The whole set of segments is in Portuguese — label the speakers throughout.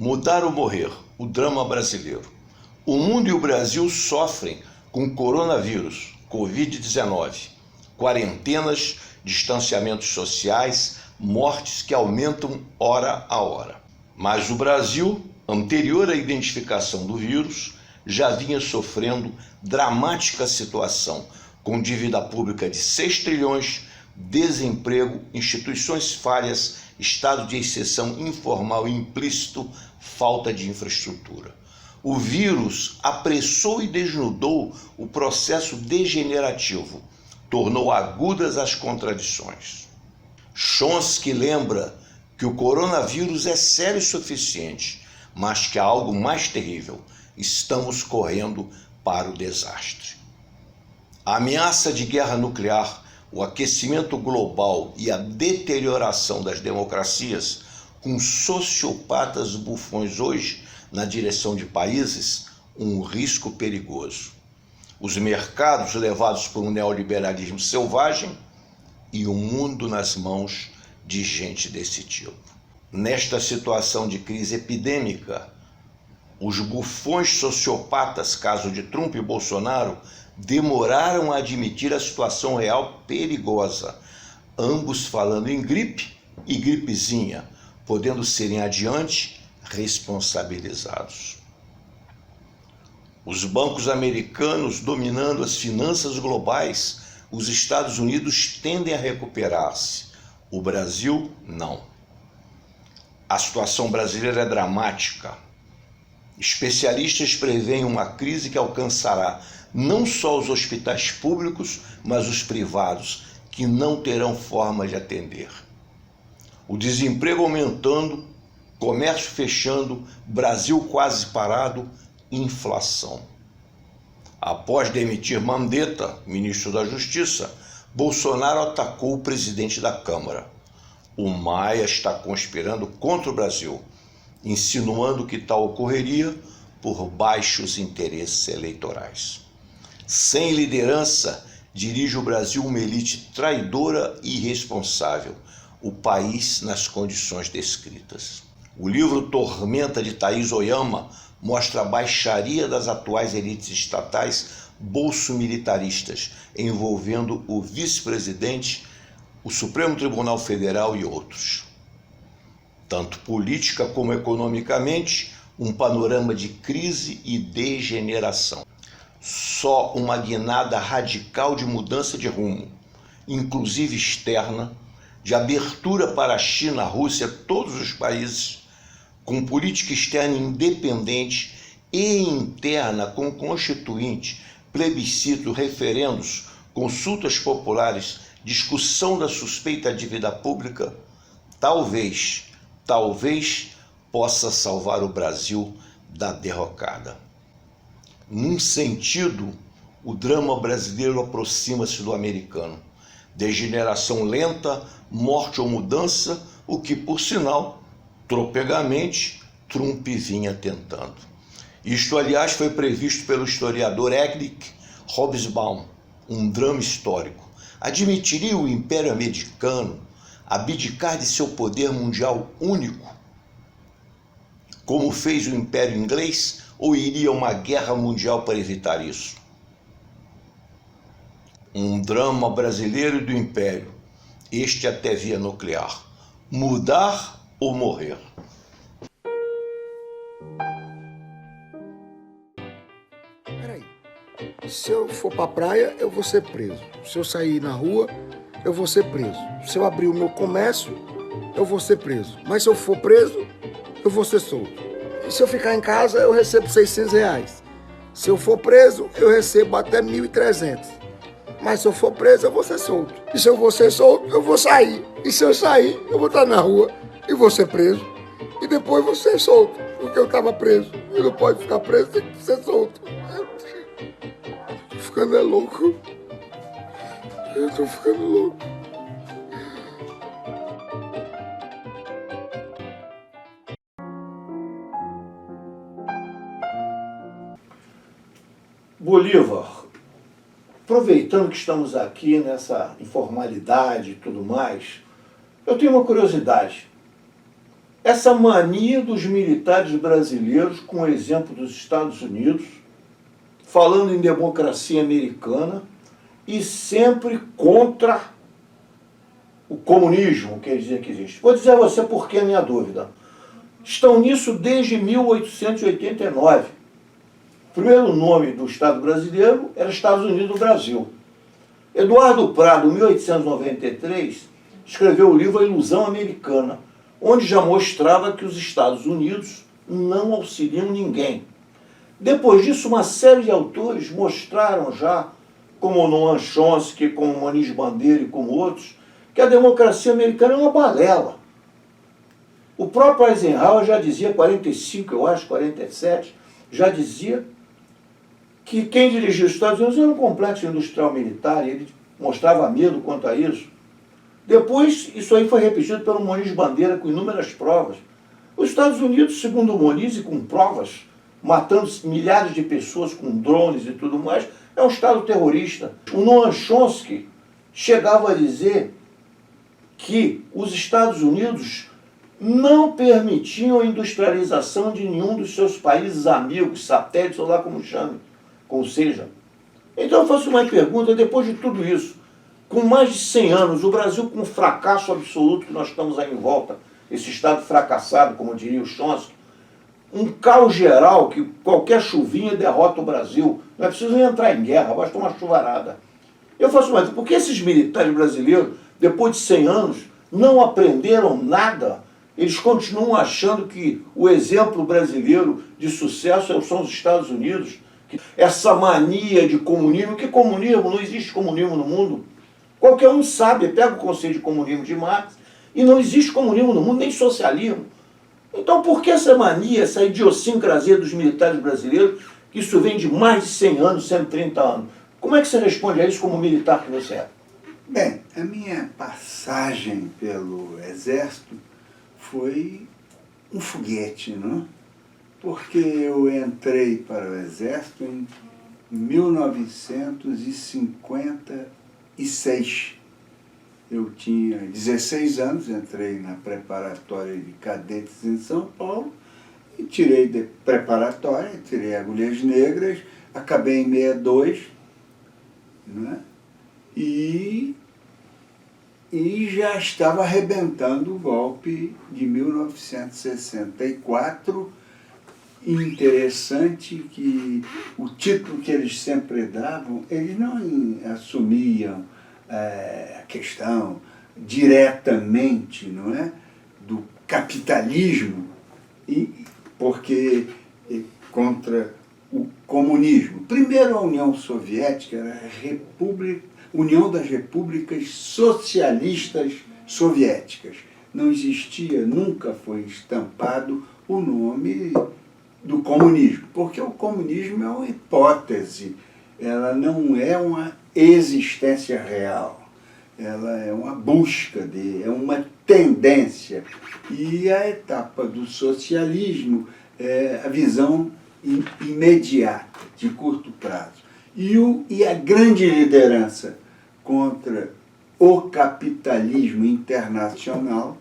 Speaker 1: Mudar ou morrer, o drama brasileiro. O mundo e o Brasil sofrem com coronavírus, Covid-19, quarentenas, distanciamentos sociais, mortes que aumentam hora a hora. Mas o Brasil, anterior à identificação do vírus, já vinha sofrendo dramática situação, com dívida pública de 6 trilhões, desemprego, instituições falhas, estado de exceção informal e implícito, falta de infraestrutura. O vírus apressou e desnudou o processo degenerativo, tornou agudas as contradições. Chomsky lembra que o coronavírus é sério o suficiente, mas que há algo mais terrível: estamos correndo para o desastre. A ameaça de guerra nuclear, o aquecimento global e a deterioração das democracias, com sociopatas bufões hoje na direção de países, um risco perigoso. Os mercados levados por um neoliberalismo selvagem e o mundo nas mãos de gente desse tipo. Nesta situação de crise epidêmica, os bufões sociopatas, caso de Trump e Bolsonaro, demoraram a admitir a situação real perigosa, ambos falando em gripe e gripezinha, podendo serem adiante responsabilizados. Os bancos americanos dominando as finanças globais, os Estados Unidos tendem a recuperar-se, o Brasil não. A situação brasileira é dramática. Especialistas preveem uma crise que alcançará não só os hospitais públicos, mas os privados, que não terão forma de atender. O desemprego aumentando, comércio fechando, Brasil quase parado, inflação. Após demitir Mandetta, ministro da Justiça, Bolsonaro atacou o presidente da Câmara. O Maia está conspirando contra o Brasil, insinuando que tal ocorreria por baixos interesses eleitorais. Sem liderança, dirige o Brasil uma elite traidora e irresponsável, o país nas condições descritas. O livro Tormenta, de Thaís Oyama, mostra a baixaria das atuais elites estatais bolsomilitaristas, envolvendo o vice-presidente, o Supremo Tribunal Federal e outros. Tanto política como economicamente, um panorama de crise e degeneração. Só uma guinada radical de mudança de rumo, inclusive externa, de abertura para a China, a Rússia, todos os países, com política externa independente e interna com constituinte, plebiscito, referendos, consultas populares, discussão da suspeita dívida pública, talvez possa salvar o Brasil da derrocada. Num sentido, o drama brasileiro aproxima-se do americano. Degeneração lenta, morte ou mudança, o que, por sinal, tropegamente, Trump vinha tentando. Isto, aliás, foi previsto pelo historiador Eric Hobsbawm, um drama histórico. Admitiria o Império Americano abdicar de seu poder mundial único, como fez o Império Inglês, ou iria uma guerra mundial para evitar isso? Um drama brasileiro e do Império, este até via nuclear. Mudar ou morrer?
Speaker 2: Peraí, se eu for pra praia, eu vou ser preso. Se eu sair na rua, eu vou ser preso. Se eu abrir o meu comércio, eu vou ser preso. Mas se eu for preso, eu vou ser solto. E se eu ficar em casa, eu recebo R$600. Se eu for preso, eu recebo até 1.300. Mas se eu for preso, eu vou ser solto. E se eu vou ser solto, eu vou sair. E se eu sair, eu vou estar na rua e vou ser preso. E depois vou ser solto, porque eu estava preso. E não pode ficar preso, tem que ser solto. Tô ficando louco. Eu tô ficando louco.
Speaker 3: Bolívar, aproveitando que estamos aqui nessa informalidade e tudo mais, eu tenho uma curiosidade. essa mania dos militares brasileiros, com o exemplo dos Estados Unidos, falando em democracia americana e sempre contra o comunismo, quer dizer que existe. Vou dizer a você por que a minha dúvida. Estão nisso desde 1889. O primeiro nome do Estado brasileiro era Estados Unidos do Brasil. Eduardo Prado, em 1893, escreveu o livro A Ilusão Americana, onde já mostrava que os Estados Unidos não auxiliam ninguém. Depois disso, uma série de autores mostraram já, como Noam Chomsky, como Muniz Bandeira e como outros, que a democracia americana é uma balela. O próprio Eisenhower já dizia, 45, eu acho, 47, já dizia que quem dirigia os Estados Unidos era um complexo industrial militar, e ele mostrava medo quanto a isso. Depois, isso aí foi repetido pelo Muniz Bandeira com inúmeras provas. Os Estados Unidos, segundo o Muniz, e com provas, matando milhares de pessoas com drones e tudo mais, é um Estado terrorista. O Noam Chomsky chegava a dizer que os Estados Unidos não permitiam a industrialização de nenhum dos seus países amigos, satélites, ou lá como chame. Ou seja, então eu faço uma pergunta, depois de tudo isso, com mais de 100 anos, o Brasil com um fracasso absoluto que nós estamos aí em volta, esse Estado fracassado, como diria o Chomsky, um caos geral que qualquer chuvinha derrota o Brasil, não é preciso nem entrar em guerra, basta uma chuvarada. Eu faço uma pergunta, por que esses militares brasileiros, depois de 100 anos, não aprenderam nada? Eles continuam achando que o exemplo brasileiro de sucesso são os Estados Unidos. Essa mania de comunismo, que comunismo? Não existe comunismo no mundo. Qualquer um sabe, pega o conceito de comunismo de Marx, e não existe comunismo no mundo, nem socialismo. Então por que essa mania, essa idiosincrasia dos militares brasileiros, que isso vem de mais de 100 anos, 130 anos? Como é que você responde a isso como militar que você é?
Speaker 4: Bem, a minha passagem pelo Exército foi um foguete, não? Porque eu entrei para o Exército em 1956. Eu tinha 16 anos, entrei na preparatória de cadetes em São Paulo, e tirei de preparatória, tirei agulhas negras, acabei em 62, né? E já estava arrebentando o golpe de 1964. Interessante que o título que eles sempre davam, eles não assumiam a questão diretamente, não é, do capitalismo, porque contra o comunismo. Primeiro, a União Soviética era a União das Repúblicas Socialistas Soviéticas. Não existia, nunca foi estampado o nome do comunismo, porque o comunismo é uma hipótese, ela não é uma existência real, ela é uma busca, é uma tendência. E a etapa do socialismo é a visão imediata, de curto prazo. E a grande liderança contra o capitalismo internacional,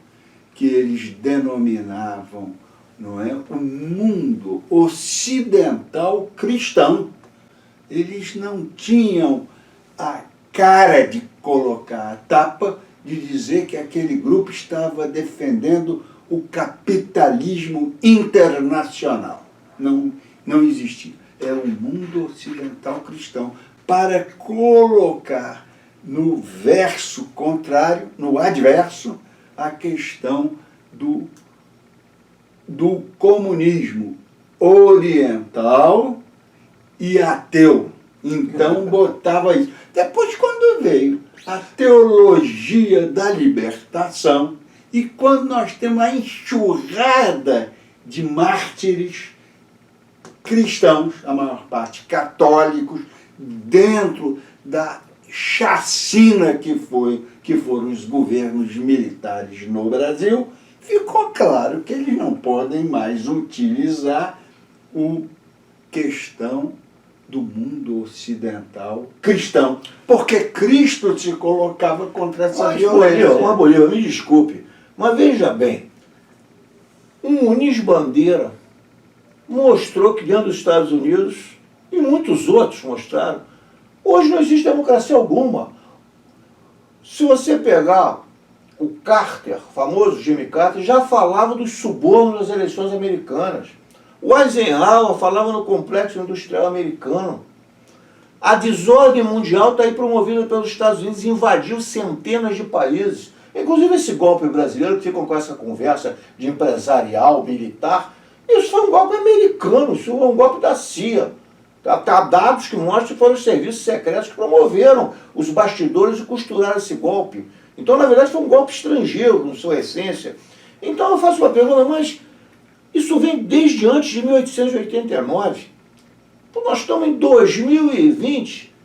Speaker 4: que eles denominavam, não é, o mundo ocidental cristão. Eles não tinham a cara de colocar a tapa, de dizer que aquele grupo estava defendendo o capitalismo internacional. Não existia. É o mundo ocidental cristão, para colocar no verso contrário, no adverso, a questão do comunismo oriental e ateu. Então botava isso. Depois, quando veio a teologia da libertação, e quando nós temos a enxurrada de mártires cristãos, a maior parte católicos, dentro da chacina que foram os governos militares no Brasil, ficou claro que eles não podem mais utilizar a questão do mundo ocidental cristão, porque Cristo se colocava contra essa violência.
Speaker 3: Bolívar, me desculpe, mas veja bem, O Muniz Bandeira mostrou que dentro dos Estados Unidos, e muitos outros mostraram, hoje não existe democracia alguma. Se você pegar o Carter, o famoso Jimmy Carter, já falava dos subornos das eleições americanas. O Eisenhower falava no complexo industrial americano. A desordem mundial está aí promovida pelos Estados Unidos, invadiu centenas de países. Inclusive esse golpe brasileiro, que ficam com essa conversa de empresarial, militar, isso foi um golpe americano, isso foi um golpe da CIA. Há dados que mostram que foram os serviços secretos que promoveram os bastidores e costuraram esse golpe. Então, na verdade, foi um golpe estrangeiro, em sua essência. Então, eu faço uma pergunta, mas isso vem desde antes de 1889. Então, nós estamos em 2020,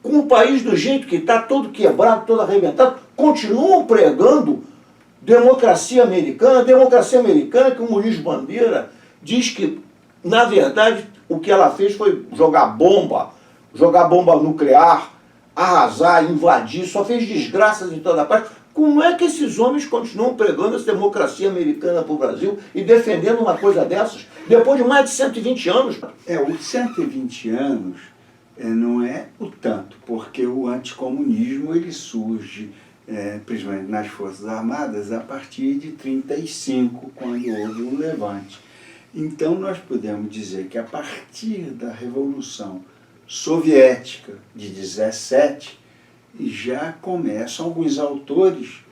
Speaker 3: com o país do jeito que está, todo quebrado, todo arrebentado, continuam pregando democracia americana que o Muniz Bandeira diz que, na verdade, o que ela fez foi jogar bomba nuclear, arrasar, invadir, só fez desgraças em toda parte. Como é que esses homens continuam pregando essa democracia americana para o Brasil e defendendo uma coisa dessas, depois de mais de 120 anos?
Speaker 4: Os 120 anos não é o tanto, porque o anticomunismo ele surge, principalmente nas Forças Armadas, a partir de 1935, quando houve o levante. Então nós podemos dizer que a partir da Revolução Soviética de 17, já começam, alguns autores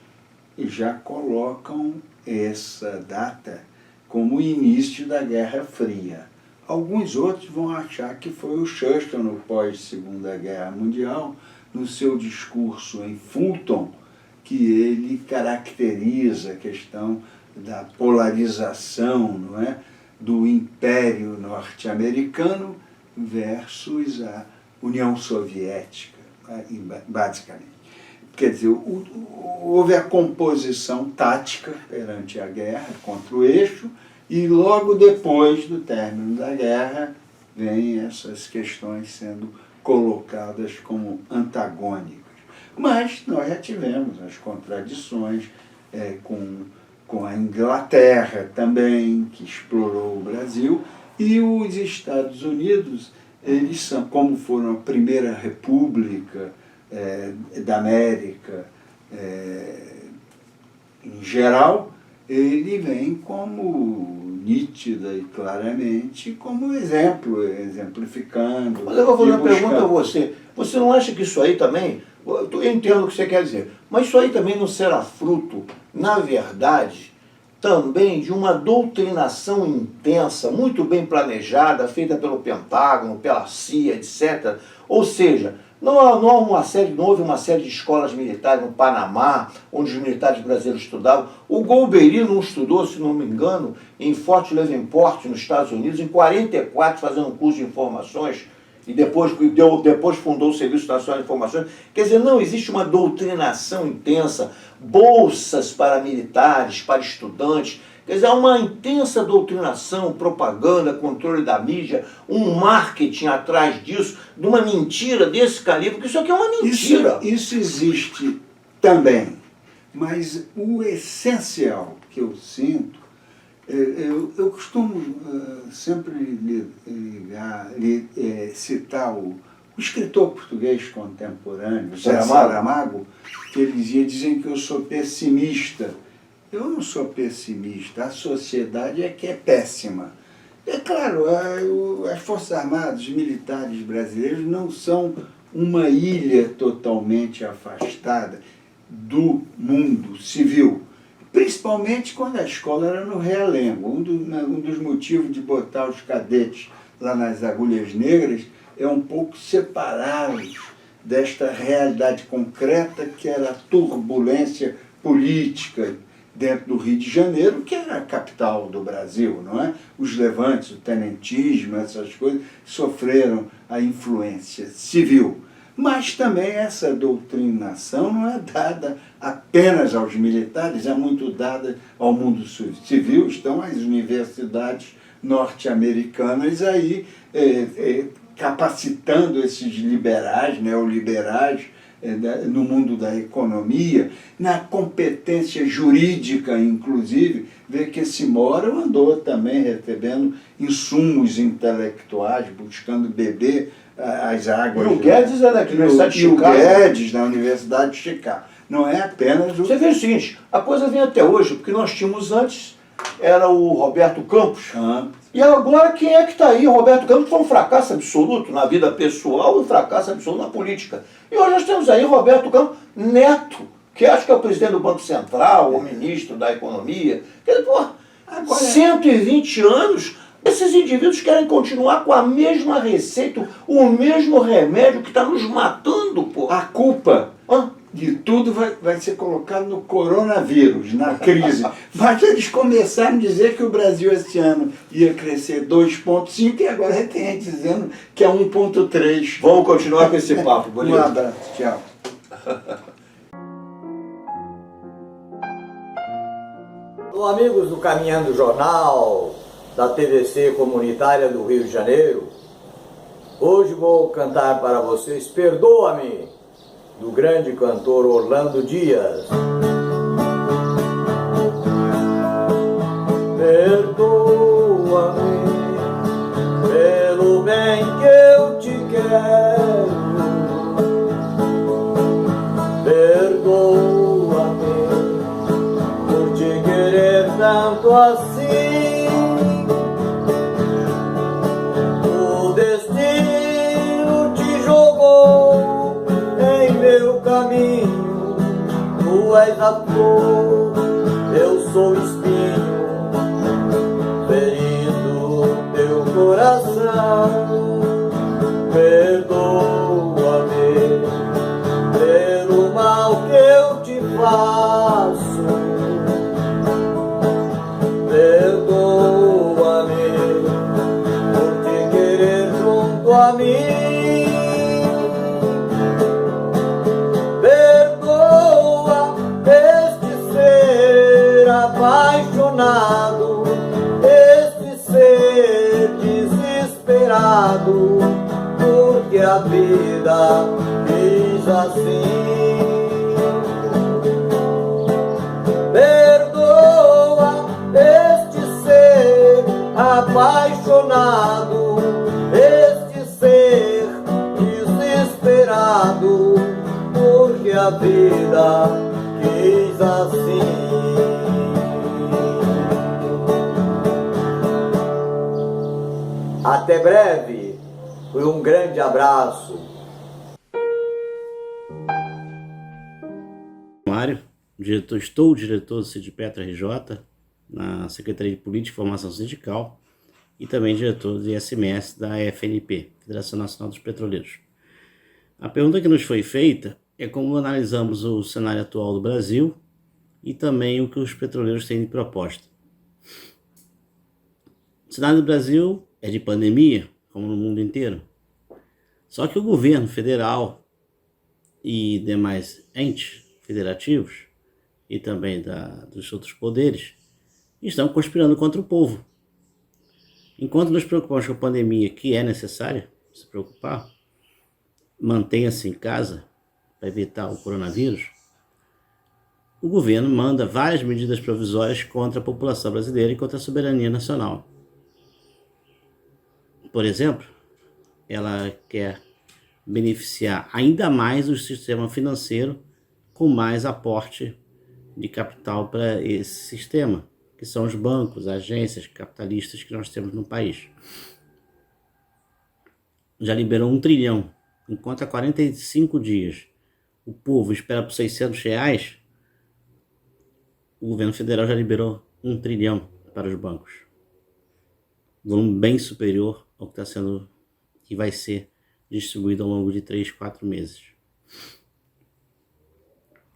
Speaker 4: já colocam essa data como o início da Guerra Fria. Alguns outros vão achar que foi o Churchill, no pós-Segunda Guerra Mundial, no seu discurso em Fulton, que ele caracteriza a questão da polarização, não é, do Império Norte-Americano versus a União Soviética, basicamente. Quer dizer, houve a composição tática perante a guerra contra o eixo, e logo depois do término da guerra vêm essas questões sendo colocadas como antagônicas. Mas nós já tivemos as contradições com a Inglaterra também, que explorou o Brasil, e os Estados Unidos, eles são, como foram a primeira república da América em geral, ele vem como nítida e claramente como exemplo, exemplificando.
Speaker 3: Mas eu vou fazer uma pergunta a você. Você não acha que isso aí também, eu entendo o que você quer dizer, mas isso aí também não será fruto, na verdade, também de uma doutrinação intensa, muito bem planejada, feita pelo Pentágono, pela CIA, etc. Ou seja, não houve uma série de escolas militares no Panamá, onde os militares brasileiros estudavam. O Golbery não estudou, se não me engano, em Fort Leavenworth, nos Estados Unidos, em 1944, fazendo um curso de informações, e depois fundou o Serviço Nacional de Informações. Quer dizer, não existe uma doutrinação intensa, bolsas para militares, para estudantes. Quer dizer, há uma intensa doutrinação, propaganda, controle da mídia, um marketing atrás disso, de uma mentira desse calibre, porque isso aqui é uma mentira.
Speaker 4: Isso existe também, mas o essencial que eu sinto, eu costumo sempre citar o escritor português contemporâneo, Zé Saramago, que ele dizem que eu sou pessimista. Eu não sou pessimista, a sociedade é que é péssima. É claro, as Forças Armadas, os militares brasileiros não são uma ilha totalmente afastada do mundo civil, principalmente quando a escola era no Realengo. Um dos motivos de botar os cadetes lá nas Agulhas Negras é um pouco separá-los desta realidade concreta que era a turbulência política dentro do Rio de Janeiro, que era a capital do Brasil, não é? Os levantes, o tenentismo, essas coisas, sofreram a influência civil. Mas também essa doutrinação não é dada apenas aos militares, é muito dada ao mundo civil. Estão as universidades norte-americanas aí capacitando esses liberais, neoliberais, no mundo da economia, na competência jurídica, inclusive, vê que esse Moro andou também recebendo insumos intelectuais, buscando beber as águas.
Speaker 3: E o Guedes é da Universidade de Chicago.
Speaker 4: E o Guedes da Universidade de Chicago. Não é apenas o...
Speaker 3: Você vê o seguinte, a coisa vem até hoje, porque nós tínhamos antes, era o Roberto Campos, e agora quem é que está aí? O Roberto Campos foi um fracasso absoluto na vida pessoal e um fracasso absoluto na política. E hoje nós temos aí Roberto Campos Neto, que acho que é o presidente do Banco Central, ou ministro da Economia. Quer dizer, pô, agora, 120 anos, esses indivíduos querem continuar com a mesma receita, o mesmo remédio que está nos matando, pô.
Speaker 4: A culpa de tudo vai ser colocado no coronavírus, na crise. Mas eles começaram a dizer que o Brasil esse ano ia crescer 2,5 e agora tem gente dizendo que é 1,3.
Speaker 3: Vamos continuar com esse papo, Bolívar.
Speaker 4: Um abraço, tchau.
Speaker 5: Olá, amigos do Caminhando Jornal, da TVC Comunitária do Rio de Janeiro. Hoje vou cantar para vocês Perdoa-me, do grande cantor Orlando Dias. Perdoa-me pelo bem que eu te quero. Perdoa-me por te querer tanto assim. O destino te jogou em meu caminho. Tu és a flor, eu sou o espinho, ferido teu coração. Perdoa-me pelo mal que eu te faço. Perdoa-me por te querer junto a mim. Perdoa este ser apaixonado, este ser desesperado, porque a vida quis assim. Perdoa este ser apaixonado, este ser desesperado, porque a vida quis assim. Até breve, e um grande abraço.
Speaker 6: Mário, estou diretor do Sindipetra RJ, na Secretaria de Política e Formação Sindical, e também diretor do ISMS da FNP, Federação Nacional dos Petroleiros. A pergunta que nos foi feita é como analisamos o cenário atual do Brasil e também o que os petroleiros têm de proposta. O cenário do Brasil é de pandemia, como no mundo inteiro. Só que o governo federal e demais entes federativos e também dos outros poderes estão conspirando contra o povo. Enquanto nos preocupamos com a pandemia, que é necessária se preocupar, mantenha-se em casa para evitar o coronavírus, o governo manda várias medidas provisórias contra a população brasileira e contra a soberania nacional. Por exemplo, ela quer beneficiar ainda mais o sistema financeiro com mais aporte de capital para esse sistema, que são os bancos, agências capitalistas que nós temos no país. Já liberou 1 trilhão, enquanto há 45 dias o povo espera por R$600, o governo federal já liberou 1 trilhão para os bancos. Volume bem superior ao que está sendo e vai ser distribuído ao longo de 3, 4 meses.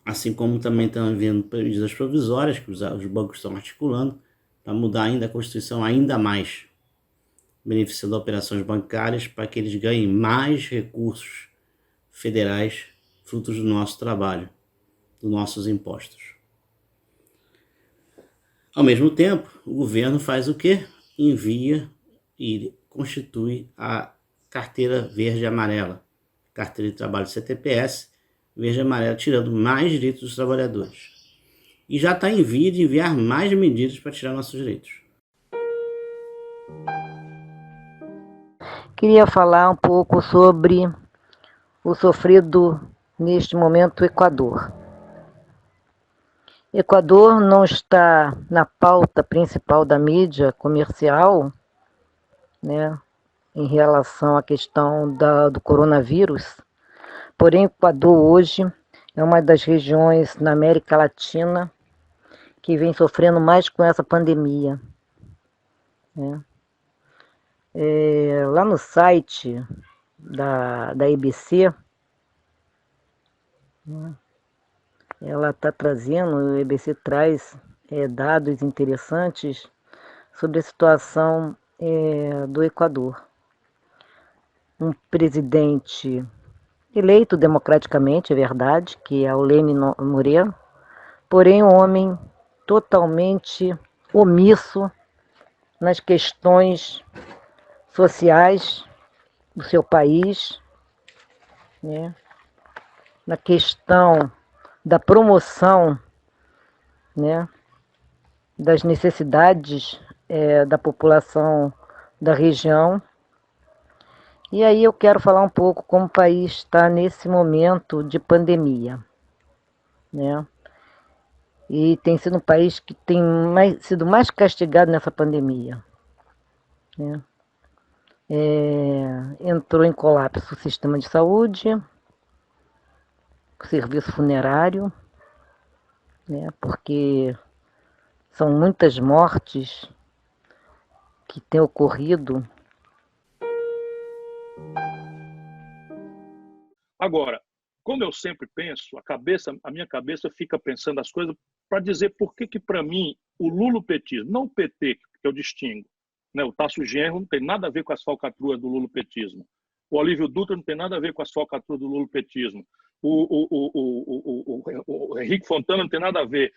Speaker 6: Assim como também estão havendo medidas provisórias que os bancos estão articulando para mudar ainda a Constituição ainda mais, beneficiando operações bancárias para que eles ganhem mais recursos federais frutos do nosso trabalho, dos nossos impostos. Ao mesmo tempo, o governo faz o quê? Envia e constitui a carteira verde e amarela, carteira de trabalho CTPS, verde e amarelo, tirando mais direitos dos trabalhadores. E já está em via de enviar mais medidas para tirar nossos direitos.
Speaker 7: Queria falar um pouco sobre o sofrido neste momento Equador. Equador não está na pauta principal da mídia comercial, né, em relação à questão do coronavírus. Porém, o Equador hoje é uma das regiões na América Latina que vem sofrendo mais com essa pandemia, né? Lá no site da EBC, né, ela está trazendo, a EBC traz dados interessantes sobre a situação do Equador. Um presidente eleito democraticamente, é verdade, que é o Lenin Moreno, porém um homem totalmente omisso nas questões sociais do seu país, né? Na questão da promoção, né, das necessidades da população da região. E aí eu quero falar um pouco como o país está nesse momento de pandemia, né? E tem sido um país que tem sido mais castigado nessa pandemia, né? Entrou em colapso o sistema de saúde, o serviço funerário, né? Porque são muitas mortes que têm ocorrido.
Speaker 8: Agora, como eu sempre penso, a minha cabeça fica pensando as coisas para dizer por que para mim o lulopetismo, não o PT, que eu distingo, né? O Tasso Genro não tem nada a ver com as falcatruas do lulopetismo. O Olívio Dutra não tem nada a ver com as falcatruas do lulopetismo. O Henrique Fontana não tem nada a ver.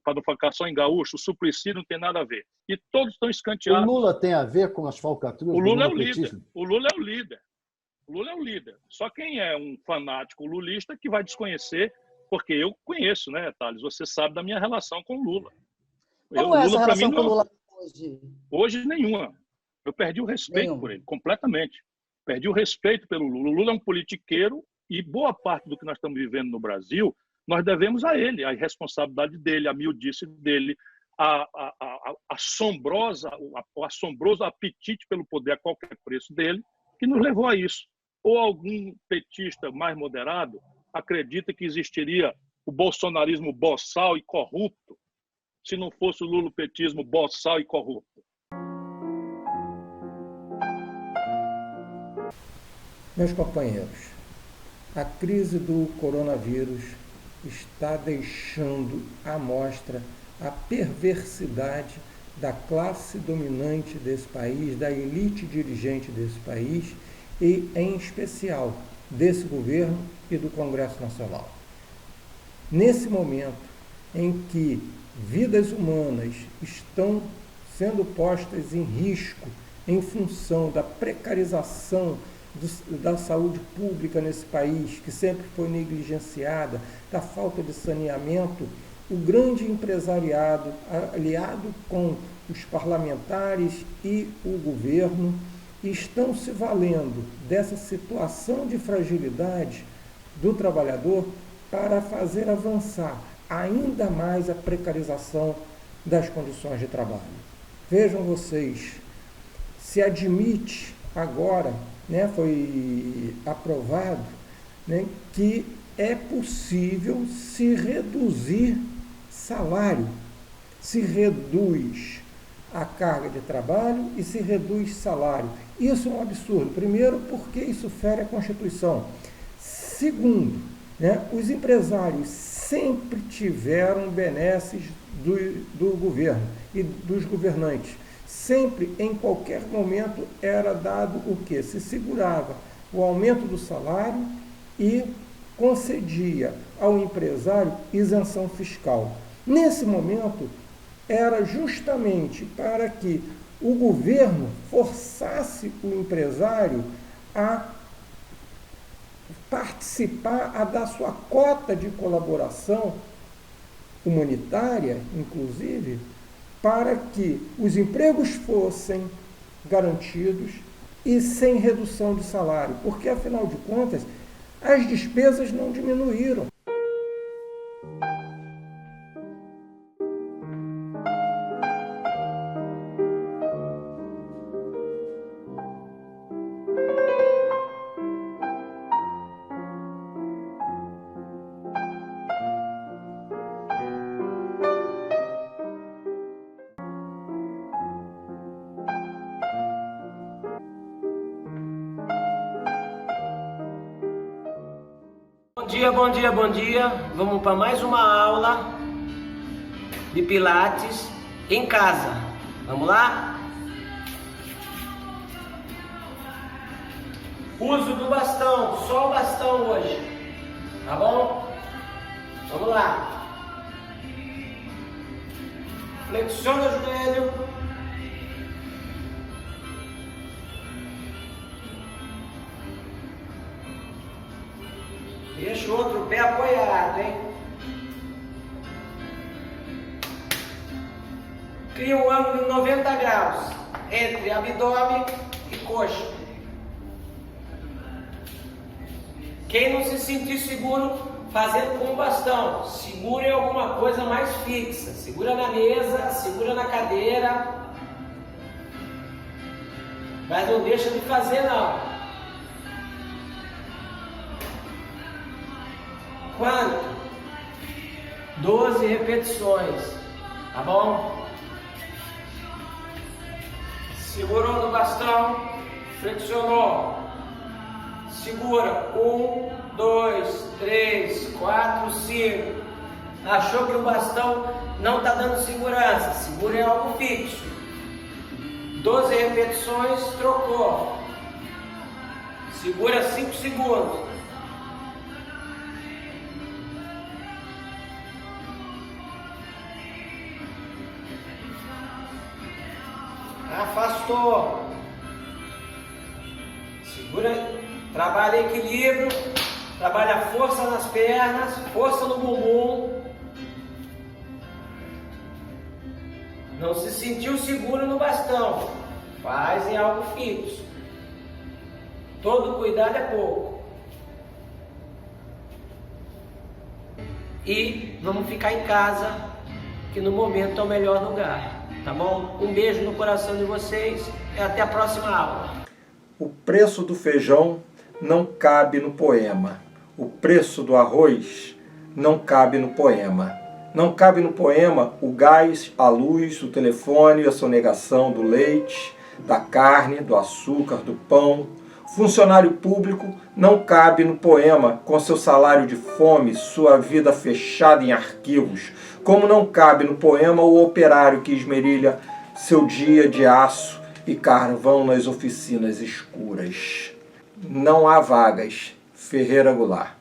Speaker 8: Para não ficar só em gaúcho, o Suplicy não tem nada a ver. E todos estão escanteados.
Speaker 9: O Lula tem a ver com as falcatruas do lulopetismo?
Speaker 8: O Lula é o líder. O Lula é o líder. Só quem é um fanático lulista que vai desconhecer, porque eu conheço, né, Thales? Você sabe da minha relação com o Lula.
Speaker 9: Como é essa relação com o Lula hoje?
Speaker 8: Hoje, nenhuma. Eu perdi o respeito por ele, completamente. Perdi o respeito pelo Lula. O Lula é um politiqueiro e boa parte do que nós estamos vivendo no Brasil, nós devemos a ele, a irresponsabilidade dele, a miudice dele, o assombroso apetite pelo poder a qualquer preço dele, que nos levou a isso. Ou algum petista mais moderado acredita que existiria o bolsonarismo boçal e corrupto se não fosse o lulopetismo boçal e corrupto?
Speaker 10: Meus companheiros, a crise do coronavírus está deixando à mostra a perversidade da classe dominante desse país, da elite dirigente desse país e, em especial, desse governo e do Congresso Nacional. Nesse momento em que vidas humanas estão sendo postas em risco em função da precarização da saúde pública nesse país, que sempre foi negligenciada, da falta de saneamento, o grande empresariado, aliado com os parlamentares e o governo, estão se valendo dessa situação de fragilidade do trabalhador para fazer avançar ainda mais a precarização das condições de trabalho. Vejam vocês, se admite agora, né, foi aprovado, né, que é possível se reduzir salário, se reduz a carga de trabalho e se reduz salário. Isso é um absurdo. Primeiro, porque isso fere a Constituição. Segundo, né, os empresários sempre tiveram benesses do governo e dos governantes. Sempre, em qualquer momento, era dado o quê? Se segurava o aumento do salário e concedia ao empresário isenção fiscal. Nesse momento, era justamente para que o governo forçasse o empresário a participar, a dar sua cota de colaboração humanitária, inclusive, para que os empregos fossem garantidos e sem redução de salário, porque, afinal de contas, as despesas não diminuíram.
Speaker 11: Bom dia, bom dia. Vamos para mais uma aula de Pilates em casa. Vamos lá? Uso do bastão, só o bastão hoje. Tá bom? Vamos lá. Flexiona o joelho. Deixa o outro pé apoiado, hein? Cria um ângulo de 90 graus entre abdômen e coxa. Quem não se sentir seguro, fazendo com o bastão, segura em alguma coisa mais fixa. Segura na mesa, segura na cadeira. Mas não deixa de fazer, não. Quanto? 12 repetições, tá bom? Segurou no bastão, flexionou, segura, 1, 2, 3, 4, 5. Achou que o bastão não está dando segurança, segura em algo fixo. 12 repetições, trocou. Segura 5 segundos. Afastou. Segura, trabalha equilíbrio, trabalha força nas pernas, força no bumbum. Não se sentiu seguro no bastão, faz em algo fixo. Todo cuidado é pouco. E vamos ficar em casa, que no momento é o melhor lugar. Tá bom? Um beijo no coração de vocês e até a próxima aula.
Speaker 10: O preço do feijão não cabe no poema. O preço do arroz não cabe no poema. Não cabe no poema o gás, a luz, o telefone, a sonegação do leite, da carne, do açúcar, do pão. Funcionário público não cabe no poema com seu salário de fome, sua vida fechada em arquivos. Como não cabe no poema o operário que esmerilha seu dia de aço e carvão nas oficinas escuras. Não há vagas. Ferreira Goulart.